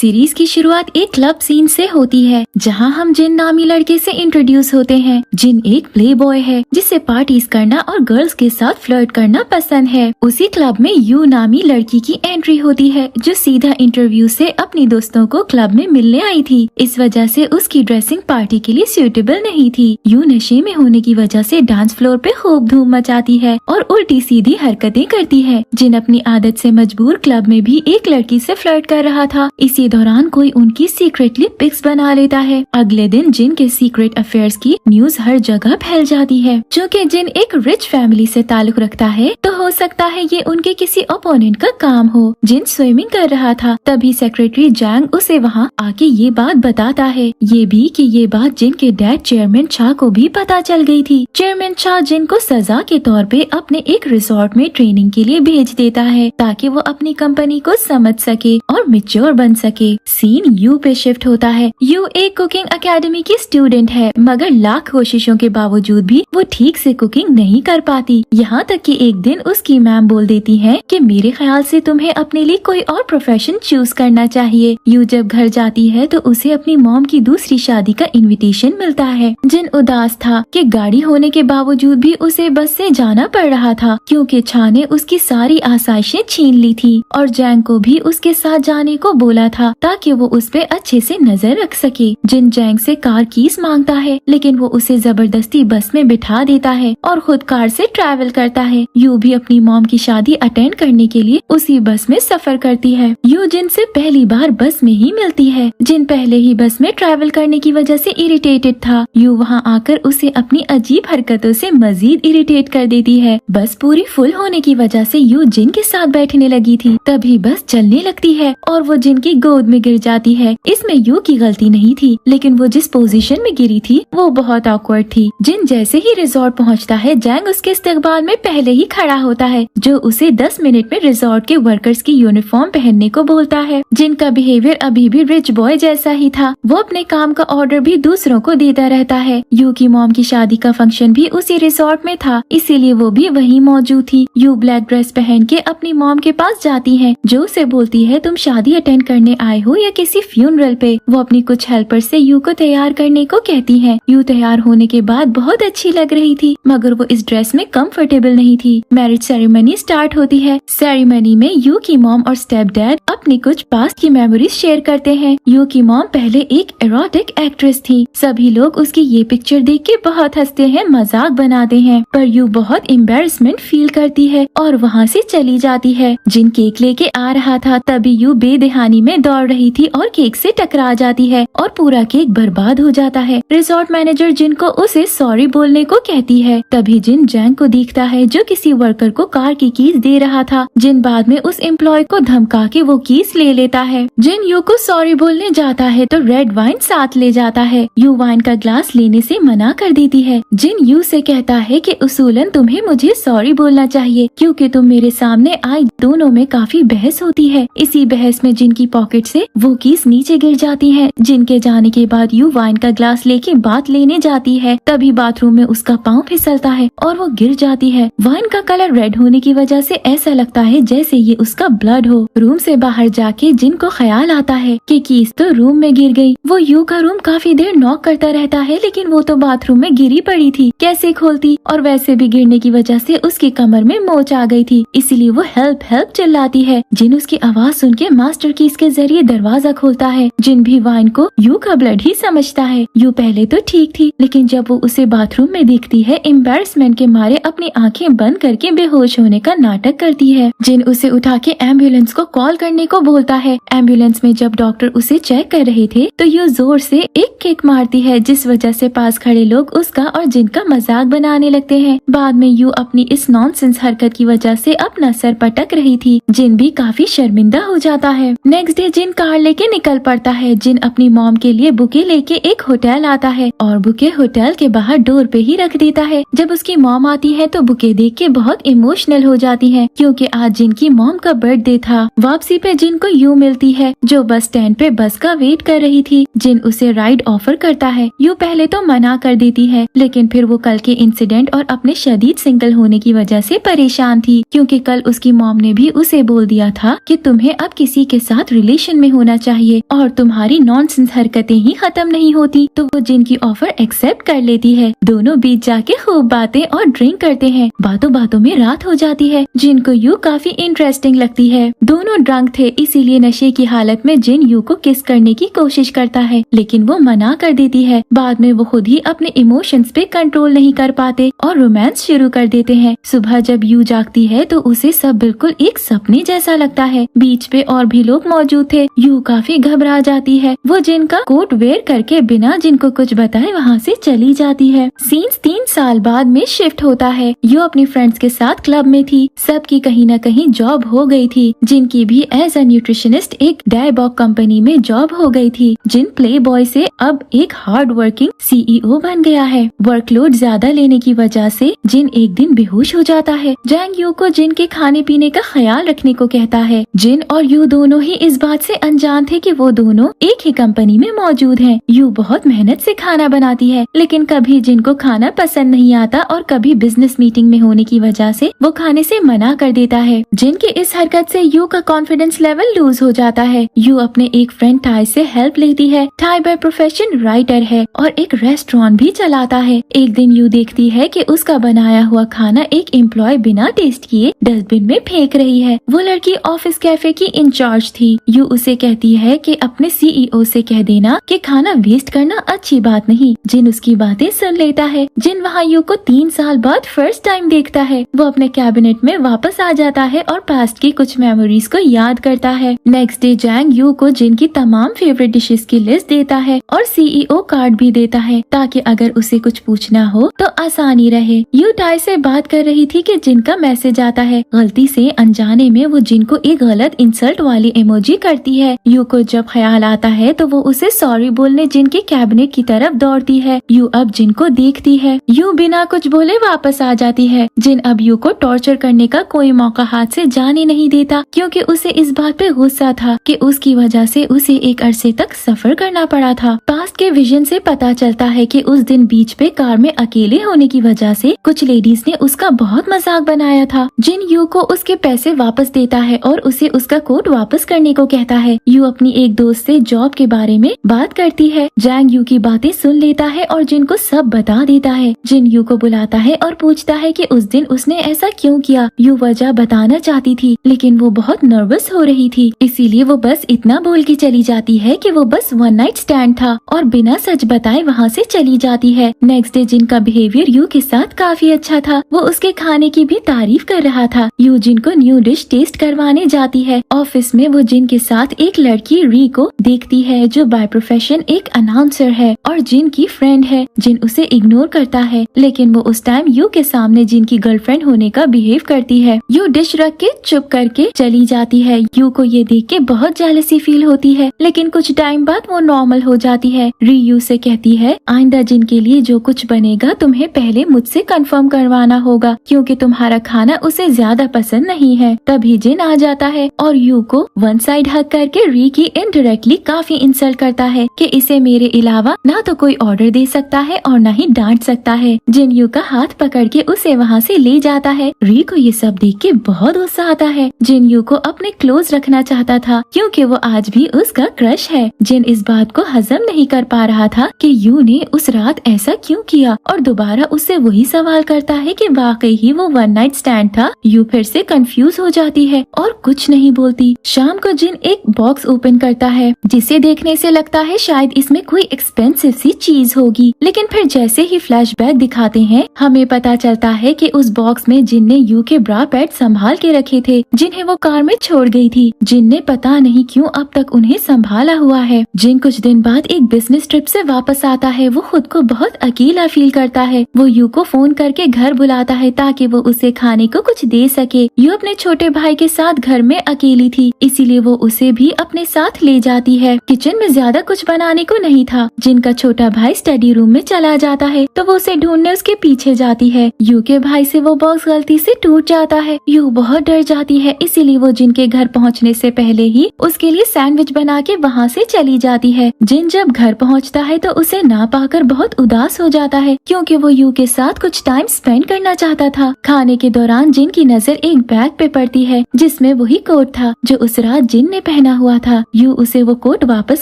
Series की शुरुआत एक क्लब सीन से होती है जहां हम जिन नामी लड़के से इंट्रोड्यूस होते हैं। जिन एक प्ले बॉय है जिसे पार्टीज करना और गर्ल्स के साथ फ्लर्ट करना पसंद है। उसी क्लब में यू नामी लड़की की एंट्री होती है जो सीधा इंटरव्यू से अपनी दोस्तों को क्लब में मिलने आई थी। इस वजह से उसकी ड्रेसिंग पार्टी के लिए सूटेबल नहीं थी। यू नशे में होने की वजह से डांस फ्लोर पे खूब धूम मचाती है और उल्टी सीधी हरकतें करती है। जिन अपनी आदत से मजबूर क्लब में भी एक लड़की से फ्लर्ट कर रहा था। इसी दौरान कोई उनकी सीक्रेटली पिक्स बना लेता है। अगले दिन जिन के सीक्रेट अफेयर्स की न्यूज हर जगह फैल जाती है। चूँकि जिन एक रिच फैमिली से ताल्लुक रखता है तो हो सकता है ये उनके किसी ओपोनेंट का काम हो। जिन स्विमिंग कर रहा था तभी सेक्रेटरी जैंग उसे वहाँ आके ये बात बताता है। ये भी कि ये बात जिन के डैड चेयरमैन चा को भी पता चल गई थी। चेयरमैन चा जिन को सजा के तौर पे अपने एक रिसोर्ट में ट्रेनिंग के लिए भेज देता है ताकि वो अपनी कंपनी को समझ सके और मैच्योर बन सके। सीन यू पे शिफ्ट होता है। यू एक कुकिंग एकेडमी की स्टूडेंट है मगर लाख कोशिशों के बावजूद भी वो ठीक से कुकिंग नहीं कर पाती। यहाँ तक कि एक दिन उसकी मैम बोल देती है कि मेरे ख्याल से तुम्हें अपने लिए कोई और प्रोफेशन चूज करना चाहिए। यू जब घर जाती है तो उसे अपनी मॉम की दूसरी शादी का इनविटेशन मिलता है। जिन उदास था कि गाड़ी होने के बावजूद भी उसे बस से जाना पड़ रहा था क्योंकि छा ने उसकी सारी आसाइशें छीन ली थी और जैंग को भी उसके साथ जाने को बोला था ताकि वो उस पे अच्छे से नजर रख सके। जिन जैंग से कार कीज मांगता है लेकिन वो उसे जबरदस्ती बस में बिठा देता है और खुद कार से ट्रैवल करता है। यू भी अपनी मॉम की शादी अटेंड करने के लिए उसी बस में सफर करती है। यू जिन से पहली बार बस में ही मिलती है। जिन पहले ही बस में ट्रैवल करने की वजह से इरिटेटेड था। यू वहाँ आकर उसे अपनी अजीब हरकतों से मजीद इरिटेट कर देती है। बस पूरी फुल होने की वजह से यू जिन के साथ बैठने लगी थी। तभी बस चलने लगती है और वो जिन की गोद में गिर जाती है। इसमें यू की गलती नहीं थी लेकिन वो जिस पोजीशन में गिरी थी वो बहुत ऑकवर्ड थी। जिन जैसे ही रिजॉर्ट पहुंचता है जैंग उसके इस्तकबाल में पहले ही खड़ा होता है जो उसे 10 मिनट में रिजॉर्ट के वर्कर्स की यूनिफॉर्म पहनने को बोलता है। जिन का बिहेवियर अभी भी रिच बॉय जैसा ही था। वो अपने काम का ऑर्डर भी दूसरों को देता रहता है। यू की मॉम की शादी का फंक्शन भी उसी रिजॉर्ट में था इसीलिए वो भी वहीं मौजूद थी। यू ब्लैक ड्रेस पहन के अपनी मॉम के पास जाती है जो उसे बोलती है तुम शादी अटेंड करने आए हो या किसी फ्यूनरल पे। वो अपनी कुछ हेल्पर से यू को तैयार करने को कहती है। यू तैयार होने के बाद बहुत अच्छी लग रही थी मगर वो इस ड्रेस में कंफर्टेबल नहीं थी। मैरिज सेरेमनी स्टार्ट होती है। सेरेमनी में यू की मॉम और स्टेप डैड अपनी कुछ पास्ट की मेमोरीज शेयर करते हैं। यू की मॉम पहले एक एरोटिक एक्ट्रेस थी। सभी लोग उसकी ये पिक्चर देख के बहुत हंसते हैं मजाक बनाते हैं पर यू बहुत एम्बेरसमेंट फील करती है और वहाँ से चली जाती है। जिन केक लेके आ रहा था तभी यू बेदहानी में दौड़ रही थी और केक से टकरा जाती है और पूरा केक बर्बाद हो जाता है। रिजॉर्ट मैनेजर जिन को उसे सॉरी बोलने को कहती है। तभी जिन जैंग को दिखता है जो किसी वर्कर को कार की कीज दे रहा था। जिन बाद में उस एम्प्लॉय को धमका के वो कीज ले लेता है। जिन यू को सॉरी बोलने जाता है तो रेड वाइन साथ ले जाता है। यू वाइन का ग्लास लेने से मना कर देती है। जिन यू से कहता है कि उसूलन तुम्हें मुझे सॉरी बोलना चाहिए क्योंकि तुम मेरे सामने आई। दोनों में काफी बहस होती है। इसी बहस में जिन की पॉकेट से वो कीज नीचे गिर जाती है। जिन के जाने के बाद यू वाइन का ग्लास लेके बात लेने जाती है तभी बाथरूम में उसका पाँव फिसलता है और वो गिर जाती है। वाइन का कलर रेड होने की वजह से ऐसा लगता है जैसे ये उसका ब्लड हो। रूम से बाहर जाके जिन को ख्याल आता है कि कीज तो रूम में गिर गई। वो यू का रूम काफी देर नॉक करता रहता है लेकिन वो तो बाथरूम में गिरी पड़ी थी कैसे खोलती। और वैसे भी गिरने की वजह से उसकी कमर में मोच आ गई थी इसीलिए वो हेल्प हेल्प चिल्लाती है। जिन उसकी आवाज सुन के मास्टर कीज के जरिए दरवाजा खोलता है। जिन भी वाइन को यू का ब्लड ही समझता है। यू पहले तो ठीक थी लेकिन जब वो उसे बाथरूम में देखती है एम्बेरसमेंट के मारे अपनी आंखें बंद करके बेहोश होने का नाटक करती है। जिन उसे उठा के एम्बुलेंस को कॉल करने को बोलता है। एम्बुलेंस में जब डॉक्टर उसे चेक कर रहे थे तो यू जोर से एक किक मारती है जिस वजह से पास खड़े लोग उसका और जिन का मजाक बनाने लगते हैं। बाद में यू अपनी इस नॉनसेंस हरकत की वजह से अपना सर पटक रही थी। जिन भी काफी शर्मिंदा हो जाता है। नेक्स्ट डे जिन कार लेके निकल पड़ता है। जिन अपनी मॉम के लिए बुके लेके एक होटल आता है और बुके होटल के बाहर डोर पे ही रख देता है। जब उसकी मॉम आती है तो बुके देख के बहुत इमोशनल हो जाती है क्योंकि आज जिन की मॉम का बर्थडे था। वापसी पे जिन को यू मिलती है जो बस स्टैंड पे बस का वेट कर रही थी। जिन उसे राइड ऑफर करता है। यू पहले तो मना कर देती है लेकिन फिर वो कल के इंसिडेंट और अपने शदीद सिंगल होने की वजह से परेशान थी क्योंकि कल उसकी मॉम ने भी उसे बोल दिया था कि तुम्हें अब किसी के साथ रिलेशन पोजीशन में होना चाहिए और तुम्हारी नॉनसेंस हरकतें ही खत्म नहीं होती, तो वो जिन की ऑफर एक्सेप्ट कर लेती है। दोनों बीच जाके खूब बातें और ड्रिंक करते हैं। बातों बातों में रात हो जाती है। जिन को यू काफी इंटरेस्टिंग लगती है। दोनों ड्रंक थे, इसीलिए नशे की हालत में जिन यू को किस करने की कोशिश करता है, लेकिन वो मना कर देती है। बाद में वो खुद ही अपने इमोशंस पे कंट्रोल नहीं कर पाते और रोमांस शुरू कर देते हैं। सुबह जब यू जागती है तो उसे सब बिल्कुल एक सपने जैसा लगता है। बीच पे और भी लोग मौजूद थे। यू काफी घबरा जाती है। वो जिन का कोट वेयर करके बिना जिनको कुछ बताए वहाँ से चली जाती है। सीन्स 3 साल बाद में शिफ्ट होता है। यू अपनी फ्रेंड्स के साथ क्लब में थी। सबकी कहीं न कहीं जॉब हो गई थी। जिनकी भी एज अ न्यूट्रिशनिस्ट एक डायबॉक कंपनी में जॉब हो गई थी। जिन प्ले बॉय से अब एक हार्ड वर्किंग CEO बन गया है। वर्कलोड ज्यादा लेने की वजह से जिन एक दिन बेहोश हो जाता है। जैंग यू को जिन के खाने पीने का ख्याल रखने को कहता है। जिन और यू दोनों ही इस बात से अनजान थे कि वो दोनों एक ही कंपनी में मौजूद हैं। यू बहुत मेहनत से खाना बनाती है, लेकिन कभी जिन को खाना पसंद नहीं आता और कभी बिजनेस मीटिंग में होने की वजह से वो खाने से मना कर देता है। जिन की इस हरकत से यू का कॉन्फिडेंस लेवल लूज हो जाता है। यू अपने एक फ्रेंड टाई से हेल्प लेती है। टाई बाय प्रोफेशन राइटर है और एक रेस्टोरेंट भी चलाता है। एक दिन यू देखती है कि उसका बनाया हुआ खाना एक एम्प्लॉय बिना टेस्ट किए डस्टबिन में फेंक रही है। वो लड़की ऑफिस कैफे की इंचार्ज थी। यू उसे कहती है कि अपने CEO से कह देना कि खाना वेस्ट करना अच्छी बात नहीं। जिन उसकी बातें सुन लेता है। जिन वहाँ यू को 3 साल बाद फर्स्ट टाइम देखता है। वो अपने कैबिनेट में वापस आ जाता है और पास्ट की कुछ मेमोरीज को याद करता है। नेक्स्ट डे जैंग यू को जिन की तमाम फेवरेट डिशेस की लिस्ट देता है और CEO कार्ड भी देता है, ताकि अगर उसे कुछ पूछना हो तो आसानी रहे। यू टाई से बात कर रही थी कि जिन का मैसेज आता है। गलती से अनजाने में वो जिन को एक गलत इंसल्ट वाली इमोजी करती है। यू को जब ख्याल आता है तो वो उसे सॉरी बोलने जिन के कैबिनेट की तरफ दौड़ती है। यू अब जिन को देखती है। यू बिना कुछ बोले वापस आ जाती है। जिन अब यू को टॉर्चर करने का कोई मौका हाथ से जाने नहीं देता, क्योंकि उसे इस बात पे गुस्सा था कि उसकी वजह से उसे एक अरसे तक सफर करना पड़ा था। पास्ट के विजन से पता चलता है कि उस दिन बीच पे कार में अकेले होने की वजह से कुछ लेडीज ने उसका बहुत मजाक बनाया था। जिन यू को उसके पैसे वापस देता है और उसे उसका कोट वापस करने को कहता है। यू अपनी एक दोस्त से जॉब के बारे में बात करती है। जैंग यू की बातें सुन लेता है और जिन को सब बता देता है। जिन यू को बुलाता है और पूछता है कि उस दिन उसने ऐसा क्यों किया। यू वजह बताना चाहती थी, लेकिन वो बहुत नर्वस हो रही थी, इसीलिए वो बस इतना बोल के चली जाती है कि वो बस वन नाइट स्टैंड था और बिना सच बताए वहाँ से चली जाती है। नेक्स्ट डे जिन का बिहेवियर यू के साथ काफी अच्छा था। वो उसके खाने की भी तारीफ कर रहा था। यू जिन को न्यू डिश टेस्ट करवाने जाती है। ऑफिस में वो जिन के साथ एक लड़की री को देखती है, जो बाय प्रोफेशन एक अनाउंसर है और जिन की फ्रेंड है। जिन उसे इग्नोर करता है, लेकिन वो उस टाइम यू के सामने जिन की गर्लफ्रेंड होने का बिहेव करती है। यू डिश रख के चुप करके चली जाती है। यू को ये देख के बहुत जेलसी फील होती है, लेकिन कुछ टाइम बाद वो नॉर्मल हो जाती है। री यू से कहती है, आइंदा जिन के लिए जो कुछ बनेगा तुम्हें पहले मुझसे कंफर्म करवाना होगा, क्योंकि तुम्हारा खाना उसे ज्यादा पसंद नहीं है। तभी जिन आ जाता है और यू को वन साइड हक करके री की इनडायरेक्टली काफी इंसल्ट करता है कि इसे मेरे अलावा ना तो कोई ऑर्डर दे सकता है और ना ही डांट सकता है। जिन यू का हाथ पकड़ के उसे वहाँ से ले जाता है। री को ये सब देख के बहुत गुस्सा आता है। जिन यू को अपने क्लोज रखना चाहता था, क्योंकि वो आज भी उसका क्रश है। जिन इस बात को हजम नहीं कर पा रहा था कि यू ने उस रात ऐसा क्यों किया और दोबारा उससे वही सवाल करता है कि वाकई ही वो वन नाइट स्टैंड था। यू फिर से कंफ्यूज हो जाती है और कुछ नहीं बोलती। शाम को जिन एक बॉक्स ओपन करता है, जिसे देखने से लगता है शायद इसमें कोई एक्सपेंसिव सी चीज होगी, लेकिन फिर जैसे ही फ्लैशबैक दिखाते हैं हमें पता चलता है कि उस बॉक्स में जिन ने यू के ब्रा पैड संभाल के रखे थे, जिन्हें वो कार में छोड़ गई थी। जिन ने पता नहीं क्यों अब तक उन्हें संभाला हुआ है। जिन कुछ दिन बाद एक बिजनेस ट्रिप से वापस आता है। वो खुद को बहुत अकेला फील करता है। वो यू को फोन करके घर बुलाता है ताकि वो उसे खाने को कुछ दे सके। यू अपने छोटे भाई के साथ घर में अकेली थी, इसीलिए वो उसे भी अपने साथ ले जाती है। किचन में ज्यादा कुछ बनाने को नहीं था। जिनका छोटा भाई स्टडी रूम में चला जाता है तो वो उसे ढूंढने उसके पीछे जाती है। यू के भाई से वो बॉक्स गलती से टूट जाता है। यू बहुत डर जाती है, इसीलिए वो जिन के घर पहुंचने से पहले ही उसके लिए सैंडविच बना के वहाँ से चली जाती है। जिन जब घर पहुँचता है तो उसे ना पाकर बहुत उदास हो जाता है, क्योंकि वो यू के साथ कुछ टाइम स्पेंड करना चाहता था। खाने के दौरान जिन की नजर एक बैग पे पड़ती है, जिसमें वही कोट था जो उस रात जिन ने पहना हुआ था। यू उसे वो कोट वापस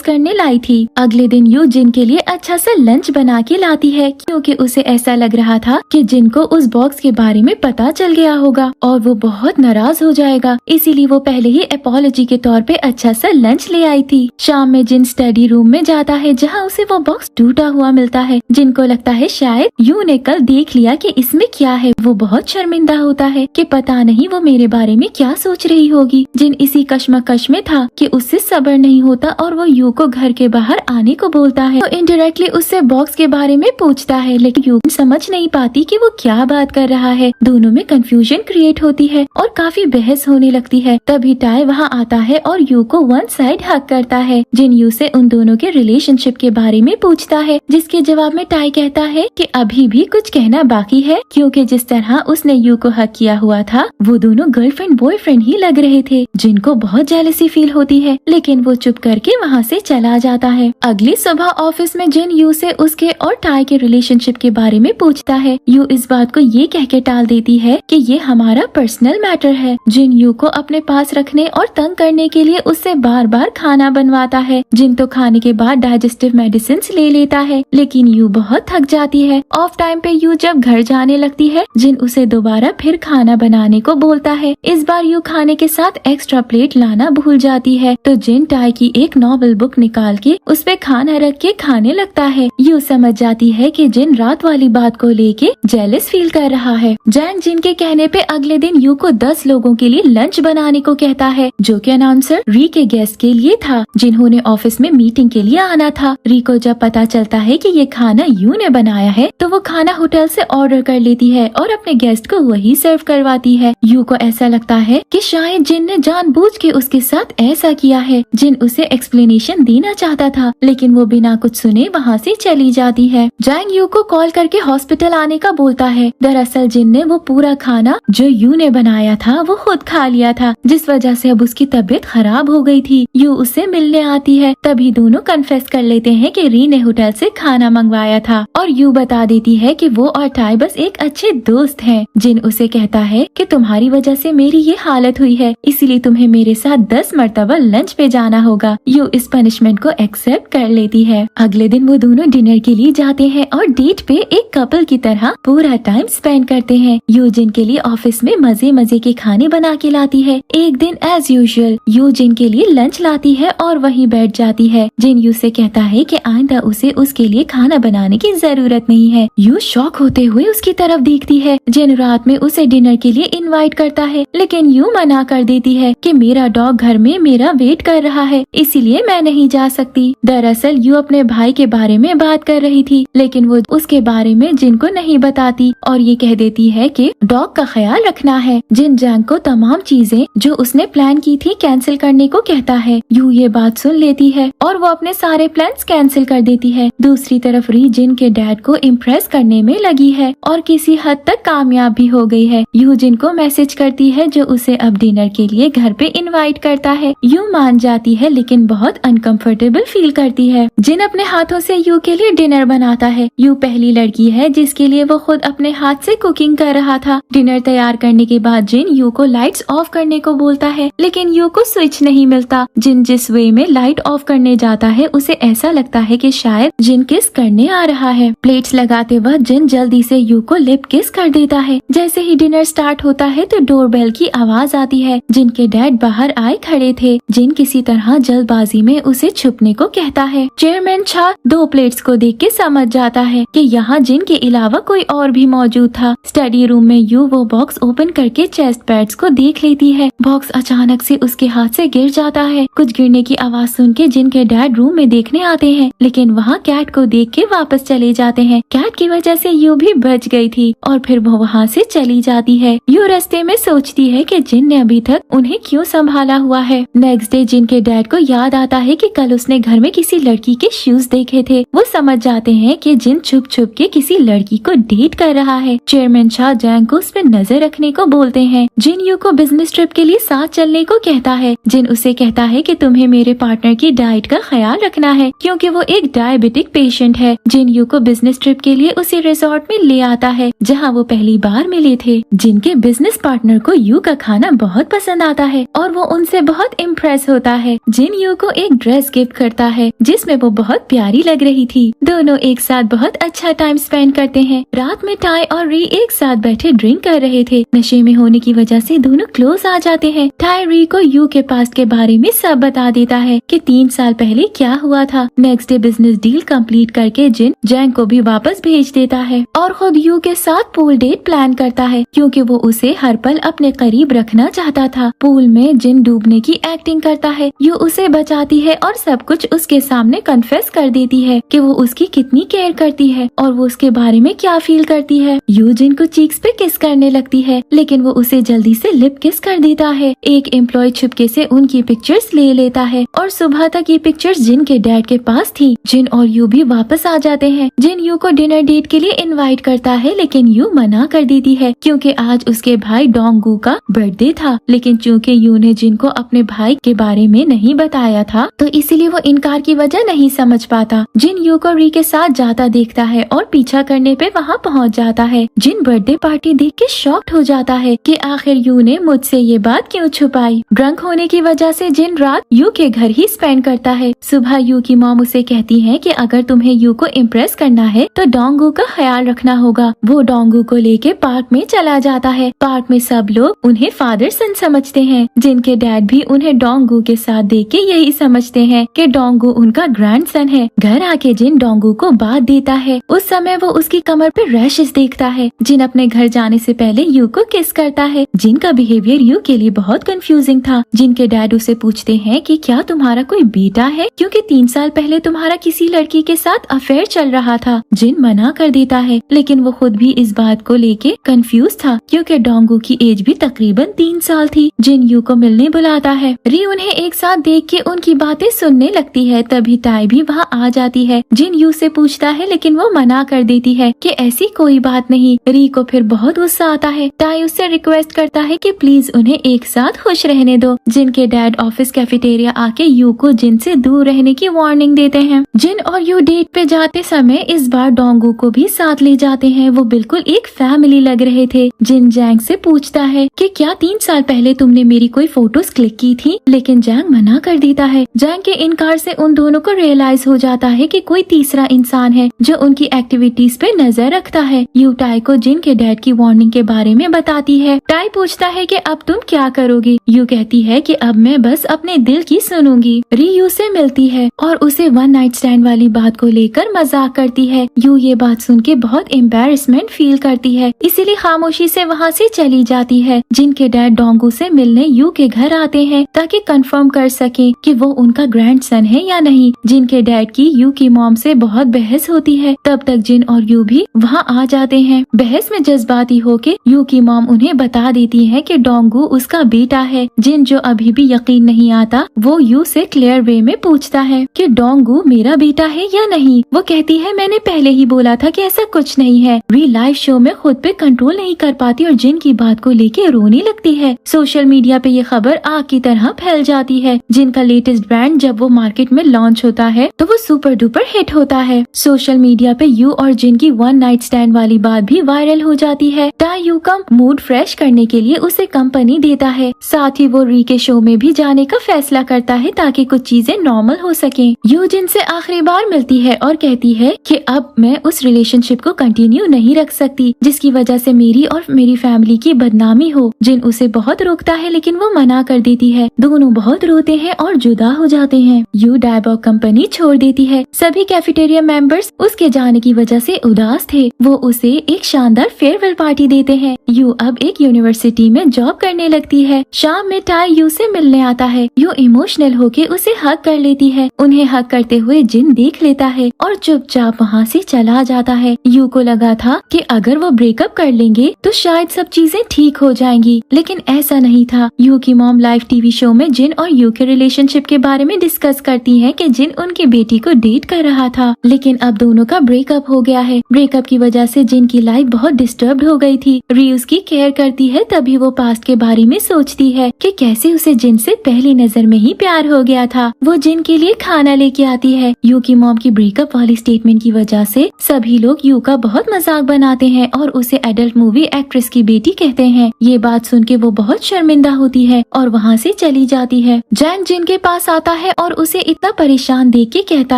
करने लाई थी। अगले दिन यू जिन के लिए अच्छा सा लंच बना के लाती है, क्योंकि उसे ऐसा लग रहा था कि जिन को उस बॉक्स के बारे में पता चल गया होगा और वो बहुत नाराज हो जाएगा, इसीलिए वो पहले ही अपॉलजी के तौर पे अच्छा सा लंच ले आई थी। शाम में जिन स्टडी रूम में जाता है, जहाँ उसे वो बॉक्स टूटा हुआ मिलता है। जिनको लगता है शायद यू ने कल देख लिया कि इसमें क्या है। वो बहुत शर्मिंदा होता है कि पता नहीं वो मेरे बारे में क्या सोच रही होगी। जिन इसी कश्मकश में था कि उससे सब्र नहीं होता और वो यू को घर के बाहर आने को बोलता है। तो इनडायरेक्टली उससे बॉक्स के बारे में पूछता है, लेकिन यू समझ नहीं पाती कि वो क्या बात कर रहा है। दोनों में कंफ्यूजन क्रिएट होती है और काफी बहस होने लगती है। तभी टाई वहाँ आता है और यू को वन साइड हक करता है। जिन यू से उन दोनों के रिलेशनशिप के बारे में पूछता है, जिसके जवाब में टाई कहता है कि अभी भी कुछ कहना बाकी है, क्योंकि जिस तरह उसने यू को हक किया हुआ था वो दोनों गर्लफ्रेंड बॉयफ्रेंड ही लग रहे थे। जिनको बहुत जेलसी फील होती है, लेकिन वो चुप करके वहाँ से चला जाता है। अगली सुबह ऑफिस में जिन यू से उसके और टाई के रिलेशनशिप के बारे में पूछता है। यू इस बात को ये कह के टाल देती है कि ये हमारा पर्सनल मैटर है। जिन यू को अपने पास रखने और तंग करने के लिए उससे बार बार खाना बनवाता है। जिन तो खाने के बाद डाइजेस्टिव मेडिसिन ले लेता है, लेकिन यू बहुत थक जाती है। ऑफ टाइम पे यू जब घर जाने लगती है, जिन उसे दोबारा फिर खाना बनाने को बोलता है। इस बार यू खाने के साथ एक्स्ट्रा प्लेट लाना भूल जाती है, तो जिन टाई की एक नॉवेल बुक निकाल के उस पे खाना रख के खाने लगता है। यू समझ जाती है कि जिन रात वाली बात को लेके जेलस फील कर रहा है। जैंग जिन के कहने पे अगले दिन यू को 10 लोगों के लिए लंच बनाने को कहता है, जो कि अनाउंसर री के गेस्ट के लिए था, जिन्होंने ऑफिस में मीटिंग के लिए आना था। री को जब पता चलता है कि ये खाना यू ने बनाया है, तो वो खाना होटल से ऑर्डर कर लेती है और अपने गेस्ट को वही सर्व करवाती है। यू को ऐसा लगता है कि शायद जिन ने जानबूझ के उसके साथ ऐसा किया है। जिन उसे एक्सप्लेनेशन देना चाहता था, लेकिन वो बिना कुछ सुने वहाँ से चली जाती है। जैंग यू को कॉल करके हॉस्पिटल आने का बोलता है। दरअसल जिन ने वो पूरा खाना जो यू ने बनाया था वो खुद खा लिया था, जिस वजह से अब उसकी तबीयत खराब हो गई थी। यू उससे मिलने आती है, तभी दोनों कन्फेस कर लेते हैं कि री ने होटल से खाना मंगवाया था, और यू बता देती है कि वो और टाई बस एक अच्छे दोस्त हैं। जिन उसे कहता है कि तुम्हारी वजह से मेरी ये हालत हुई है, इसलिए तुम्हें मेरे साथ 10 मरतबा लंच पे जाना होगा। यू इस पनिशमेंट को एक्सेप्ट कर लेती है। अगले दिन वो दोनों डिनर के लिए जाते हैं और डेट पे एक कपल की तरह पूरा टाइम स्पेंड करते हैं। यू जिन के लिए ऑफिस में मजे मजे के खाने बना के लाती है। एक दिन एज यूजुअल यू जिन के लिए लंच लाती है और वहीं बैठ जाती है। जिन यू से कहता है कि आइंदा उसे उसके लिए खाना बनाने की जरूरत नहीं है। यू शॉक होते हुए उसकी तरफ देखती है। जिन रात में उसे डिनर के लिए इनवाइट करता है, लेकिन यू मना कर देती है कि मेरा डॉग घर में मेरा वेट कर रहा है, इसीलिए मैं नहीं जा सकती। दरअसल यू अपने भाई के बारे में बात कर रही थी, लेकिन वो उसके बारे में जिन को नहीं बताती और ये कह देती है कि डॉग का ख्याल रखना है। जिन जैंग को तमाम चीजें जो उसने प्लान की थी कैंसिल करने को कहता है। यू ये बात सुन लेती है और वो अपने सारे प्लान्स कैंसिल कर देती है। दूसरी तरफ री जिन के डैड को इम्प्रेस करने में लगी है और किसी हद तक कामयाब भी हो गई है। यू जिन को मैसेज करती है जो उसे अब डिनर के लिए घर पे इनवाइट करता है। यू मान जाती है, लेकिन बहुत अनकंफर्टेबल फील करती है। जिन अपने हाथों से यू के लिए डिनर बनाता है। यू पहली लड़की है जिसके लिए वो खुद अपने हाथ से कुकिंग कर रहा था। डिनर तैयार करने के बाद जिन यू को लाइट्स ऑफ करने को बोलता है, लेकिन यू को स्विच नहीं मिलता। जिन जिस वे में लाइट ऑफ करने जाता है उसे ऐसा लगता है कि शायद जिन किस करने आ रहा है। प्लेट्स लगाते वक्त जिन जल्दी से यू को लिप किस कर देता है। जैसे ही डिनर स्टार्ट होता है तो डोरबेल की आवाज आती है। जिनके डैड बाहर आए खड़े थे। जिन किसी तरह जल्दबाजी में उसे छुपने को कहता है। चेयरमैन छा 2 प्लेट्स को देख के समझ जाता है कि यहाँ जिन के अलावा कोई और भी मौजूद था। स्टडी रूम में यू वो बॉक्स ओपन करके चेस्ट पैड्स को देख लेती है। बॉक्स अचानक से उसके हाथ से गिर जाता है। कुछ गिरने की आवाज सुन के जिन के डैड रूम में देखने आते हैं, लेकिन वहाँ कैट को देख के वापस चले जाते हैं। कैट की वजह से यू भी बच गई थी और फिर वो वहाँ से चली जाती है। यू रास्ते में सोचती है कि जिन ने अभी तक उन्हें क्यों संभाला हुआ है। नेक्स्ट डे जिन के डैड को याद आता है कि कल उसने घर में किसी लड़की के शूज देखे थे। वो समझ जाते हैं कि जिन छुप छुप के किसी लड़की को डेट कर रहा है। चेयरमैन शाह जैंग को उस पर नजर रखने को बोलते हैं। जिन यू को बिजनेस ट्रिप के लिए साथ चलने को कहता है। जिन उसे कहता है कि तुम्हें मेरे पार्टनर की डाइट का ख्याल रखना है, क्योंकि वो एक डायबिटिक पेशेंट है। जिन यू को बिजनेस ट्रिप के लिए उसी रिसोर्ट में ले आता है जहाँ वो पहली बार मिले थे। जिनके बिजनेस पार्टनर को यू का खाना बहुत पसंद आता है और वो उनसे बहुत इम्प्रेस होता है। जिन यू को एक ड्रेस गिफ्ट करता है जिसमें वो बहुत प्यारी लग रही थी। दोनों एक साथ बहुत अच्छा टाइम स्पेंड करते हैं। रात में टाई और री एक साथ बैठे ड्रिंक कर रहे थे। नशे में होने की वजह से दोनों क्लोज आ जाते हैं। टाई री को यू के पास्ट के बारे में सब बता देता है कि 3 साल पहले क्या हुआ था। Next day business deal complete करके जिन जैंग को भी वापस भेज देता है और खुद यू के साथ पूल डेट प्लान करता है क्योंकि वो उसे हर पल अपने करीब रखना चाहता था। पूल में जिन डूबने की एक्टिंग करता है। यू उसे बचाती है और सब कुछ उसके सामने कन्फेस कर देती है कि वो उसकी कितनी केयर करती है और वो उसके बारे में क्या फील करती है। यू जिन को चीक्स पे किस करने लगती है लेकिन वो उसे जल्दी से लिप किस कर देता है। एक एम्प्लॉय चुपके से उनकी पिक्चर्स ले लेता है और सुबह तक ये पिक्चर्स जिन के डैड के पास थी। जिन और यू भी वापस आ जाते हैं। जिन यू को डिनर डेट के लिए इनवाइट करता है लेकिन यू मना कर देती है क्योंकि आज उसके भाई डोंगू का बर्थडे था। लेकिन चूँकि यू ने जिन को अपने भाई के बारे में नहीं बताया था तो इसीलिए वो इनकार की वजह नहीं समझ पाता। जिन यू को री के साथ जाता देखता है और पीछा करने पे वहाँ पहुँच जाता है। जिन बर्थडे पार्टी देख के शॉक्ड हो जाता है कि आखिर यू ने मुझसे ये बात क्यों छुपाई। ड्रंक होने की वजह से जिन रात यू के घर ही स्पेंड करता है। सुबह यू की मॉम उसे कहती है कि अगर तुम्हें यू को इम्प्रेस करना है तो डोंगू का ख्याल रखना होगा। वो डोंगू को लेके पार्क में चला जाता है। पार्क में सब लोग उन्हें फादर सन समझते हैं। जिनके डैड भी उन्हें डोंगू के साथ देख के यही समझते हैं कि डोंगू उनका ग्रैंडसन है। घर आके जिन डोंगू को बात देता है। उस समय वो उसकी कमर पे रैशेस देखता है। जिन अपने घर जाने से पहले यू को किस करता है। जिनका बिहेवियर यू के लिए बहुत कंफ्यूजिंग था। जिनके डैड उसे पूछते हैं कि क्या तुम्हारा कोई बेटा है क्योंकि 3 साल पहले तुम्हारा किसी लड़की के साथ अफेयर चल रहा था। जिन मना कर देता है लेकिन वो खुद भी इस बात को लेके कंफ्यूज था क्योंकि डोंगू की एज भी तकरीबन 3 साल थी। जिन यू को मिलने बुलाता है। री उन्हें एक साथ देख के उनकी बातें सुनने लगती है। तभी टाई भी वहाँ आ जाती है। जिन यू से पूछता है लेकिन वो मना कर देती है कि ऐसी कोई बात नहीं। री को फिर बहुत गुस्सा आता है। टाई उससे रिक्वेस्ट करता है कि प्लीज उन्हें एक साथ खुश रहने दो। जिन के डैड ऑफिस कैफेटेरिया आके यू को जिन से दूर रहने की वार्निंग देते हैं। जिन और यू डेट पे जाते समय इस बार डोंगू को भी साथ ले जाते हैं। वो बिल्कुल एक फैमिली लग रहे थे। जिन जैंग से पूछता है कि क्या 3 साल पहले तुमने मेरी कोई फोटोज क्लिक की थी लेकिन जैंग मना कर देता है। जैंग के इनकार से उन दोनों को रियलाइज हो जाता है कि कोई तीसरा इंसान है जो उनकी एक्टिविटीज पे नजर रखता है। यू टाई को जिन के डैड की वार्निंग के बारे में बताती है। टाई पूछता है कि अब तुम क्या करोगी। यू कहती है कि अब मैं बस अपने दिल की सुनूंगी। री यू से मिलती है और उसे 1 नाइट स्टैंड वाली बात को लेकर मजाक करती है। यू ये बात सुन के बहुत एम्बैरेसमेंट फील करती है इसीलिए खामोशी से वहाँ से चली जाती है। जिनके डैड डोंगू से मिलने यू के घर आते हैं ताकि कंफर्म कर सके कि वो उनका ग्रैंडसन है या नहीं। जिनके डैड की यू की मॉम से बहुत बहस होती है। तब तक जिन और यू भी वहाँ आ जाते हैं। बहस में जज्बाती होके यू की मॉम उन्हें बता देती है कि डोंगू उसका बेटा है। जिन जो अभी भी यकीन नहीं आता वो यू से क्लियर वे में पूछता है कि डोंगू मेरा बेटा है या नहीं। वो कहती है मैंने पहले ही बोला था कि ऐसा कुछ नहीं है। री लाइव शो में खुद पे कंट्रोल नहीं कर पाती और जिन की बात को लेके रोने लगती है। सोशल मीडिया पे ये खबर आग की तरह फैल जाती है। जिनका लेटेस्ट ब्रांड जब वो मार्केट में लॉन्च होता है तो वो सुपर डुपर हिट होता है। सोशल मीडिया पे यू और जिन की 1 नाइट स्टैंड वाली बात भी वायरल हो जाती है। टाई यू का मूड फ्रेश करने के लिए उसे कंपनी देता है। साथ ही वो री के शो में भी जाने का फैसला करता है ताकि कुछ चीजें नॉर्मल हो सके। यू जिन से आखिरी बार मिलती है और कहती है कि अब मैं उस रिलेशनशिप को कंटिन्यू नहीं रख सकती जिसकी वजह से मेरी और मेरी फैमिली की बदनामी हो। जिन उसे बहुत रोकता है लेकिन वो मना कर देती है। दोनों बहुत रोते हैं और जुदा हो जाते हैं। यू डायबॉग कंपनी छोड़ देती है। सभी कैफेटेरिया मेंबर्स उसके जाने की वजह से उदास थे। वो उसे एक शानदार फेयरवेल पार्टी देते हैं। यू अब एक यूनिवर्सिटी में जॉब करने लगती है। शाम में टाई यू से मिलने आता है। यू इमोशनल होके उसे हग कर लेती है। उन्हें हग करते हुए जिन देख लेता है और चुपचाप वहाँ से चला जाता है। यू को लगा था कि अगर वो ब्रेकअप कर लेंगे तो शायद सब चीजें ठीक हो जाएंगी लेकिन ऐसा नहीं था। यू की मॉम लाइव टीवी शो में जिन और यू के रिलेशनशिप के बारे में डिस्कस करती है कि जिन उनकी बेटी को डेट कर रहा था लेकिन अब दोनों का ब्रेकअप हो गया है। ब्रेकअप की वजह से जिन की लाइफ बहुत डिस्टर्ब हो गई थी। री उसकी केयर करती है तभी वो पास्ट के बारे में सोचती है कि कैसे उसे जिन से पहली नजर में ही प्यार हो गया था। वो जिन के लिए खाना लेके आती है। यू की मॉम की ब्रेकअप वाली स्टेटमेंट की वजह से सभी लोग यू का बहुत मजाक बनाते हैं और उसे एडल्ट मूवी एक्ट्रेस की बेटी कहते हैं। ये बात सुन के वो बहुत शर्मिंदा होती है और वहाँ से चली चली जाती है। जैंग जिन के पास आता है और उसे इतना परेशान देख के कहता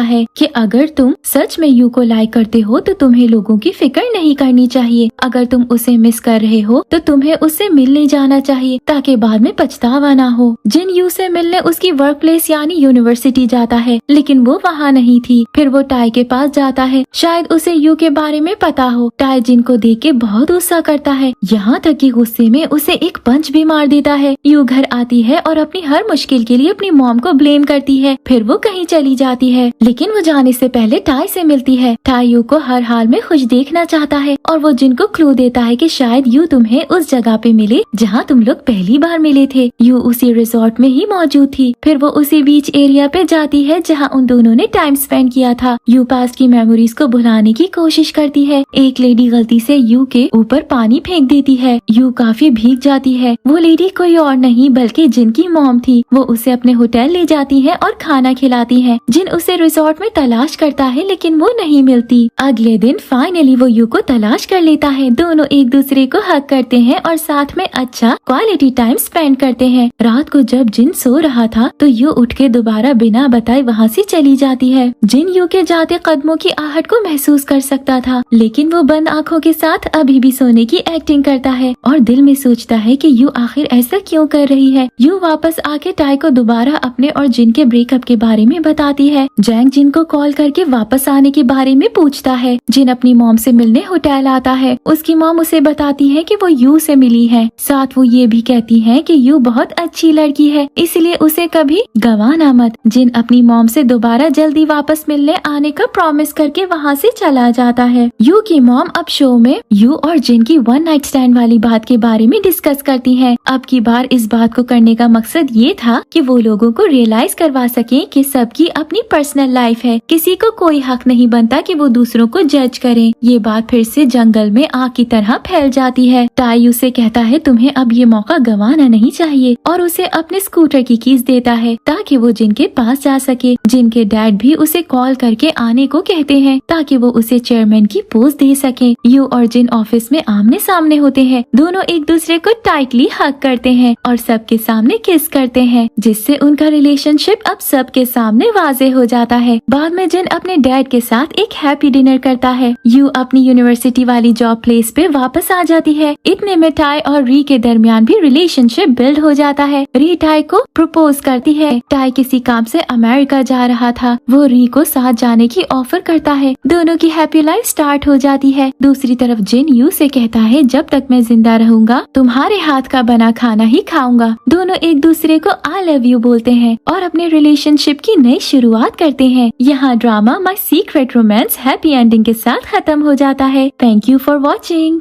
है कि अगर तुम सच में यू को लाइक करते हो तो तुम्हें लोगों की फिक्र नहीं करनी चाहिए। अगर तुम उसे मिस कर रहे हो तो तुम्हें उससे मिलने जाना चाहिए ताकि बाद में पछतावा ना हो। जिन यू से मिलने उसकी वर्क प्लेस यानी यूनिवर्सिटी जाता है, लेकिन वो वहाँ नहीं थी। फिर वो टाई के पास जाता है, शायद उसे यू के बारे में पता हो। टाई जिन को देख के बहुत गुस्सा करता है, यहाँ तक कि गुस्से में उसे एक पंच भी मार देता है। यू घर आती है और अपनी हर मुश्किल के लिए अपनी मॉम को ब्लेम करती है। फिर वो कहीं चली जाती है, लेकिन वो जाने से पहले टाई से मिलती है। टाई यू को हर हाल में खुश देखना चाहता है और वो जिन को क्लू देता है कि शायद यू तुम्हें उस जगह पे मिले जहाँ तुम लोग पहली बार मिले थे। यू उसी रिजॉर्ट में ही मौजूद थी। फिर वो उसी बीच एरिया पे जाती है जहाँ उन दोनों ने टाइम स्पेंड किया था। यू पास की मेमोरीज को भुलाने की कोशिश करती है। एक लेडी गलती से यू के ऊपर पानी फेंक देती है। यू काफी भीग जाती है। वो लेडी कोई और नहीं बल्कि जिन की मॉम थी। वो उसे अपने होटल ले जाती है और खाना खिलाती है। जिन उसे रिजॉर्ट में तलाश करता है लेकिन वो नहीं मिलती। अगले दिन फाइनली वो यू को तलाश कर लेता है। दोनों एक दूसरे को हग करते हैं और साथ में अच्छा क्वालिटी टाइम स्पेंड करते हैं। रात को जब जिन सो रहा था तो यू उठ के दोबारा बिना बताए वहाँ से चली जाती है। जिन यू के जाते कदमों की आहट को महसूस कर सकता था, लेकिन वो बंद आँखों के साथ अभी भी सोने की एक्टिंग करता है और दिल में सोचता है कि यू आखिर ऐसा क्यों कर रही है। यू वापस आके टाई को दोबारा अपने और जिन के ब्रेकअप के बारे में बताती है। जैंग जिन को कॉल करके वापस आने के बारे में पूछता है। जिन अपनी मॉम से मिलने होटल आता है। उसकी मॉम उसे बताती है कि वो यू से मिली है। साथ वो ये भी कहती है कि यू बहुत अच्छी लड़की है, इसलिए उसे कभी गंवाना मत। जिन अपनी मॉम से दोबारा जल्दी वापस मिलने आने का प्रॉमिस करके वहाँ से चला जाता है। यू की मॉम अब शो में यू और जिन की वन नाइट स्टैंड वाली बात के बारे में डिस्कस करती हैं। अब की बार इस बात को करने का मकसद ये था कि वो लोगों को रियलाइज करवा सकें कि सबकी अपनी पर्सनल लाइफ है। किसी को कोई हक नहीं बनता कि वो दूसरों को जज करें। ये बात फिर से जंगल में आग की तरह फैल जाती है। टाई उसे कहता है तुम्हें अब ये मौका गंवाना नहीं चाहिए और उसे अपने स्कूटर की कीज देता है ताकि वो जिन के पास जा सके। जिन के डैड भी उसे कॉल करके आने को कहते हैं ताकि वो उसे चेयरमैन की पोस्ट दे सके। यू और जिन ऑफिस में आमने सामने होते हैं। दोनों एक दूसरे को टाइटली हग करते हैं और सबके सामने किस करते हैं, जिससे उनका रिलेशनशिप अब सबके सामने वाजे हो जाता है। बाद में जिन अपने डैड के साथ एक हैप्पी डिनर करता है। यू अपनी यूनिवर्सिटी वाली जॉब प्लेस पे वापस आ जाती है। इतने में टाई और री के दरमियान भी रिलेशनशिप बिल्ड हो जाता है। री टाई को प्रपोज करती है। टाई किसी काम से अमेरिका जा रहा था। वो री को साथ जाने की ऑफर करता है। दोनों की हैप्पी लाइफ स्टार्ट हो जाती है। दूसरी तरफ जिन यू से कहता है जब तक मैं जिंदा रहूंगा तुम्हारे हाथ का बना खाना ही खाऊंगा। दोनों एक दूसरे को आई लव यू बोलते हैं और अपने रिलेशनशिप की नई शुरुआत करते हैं। यहाँ drama my secret romance happy ending के साथ खत्म हो जाता है। Thank you for watching.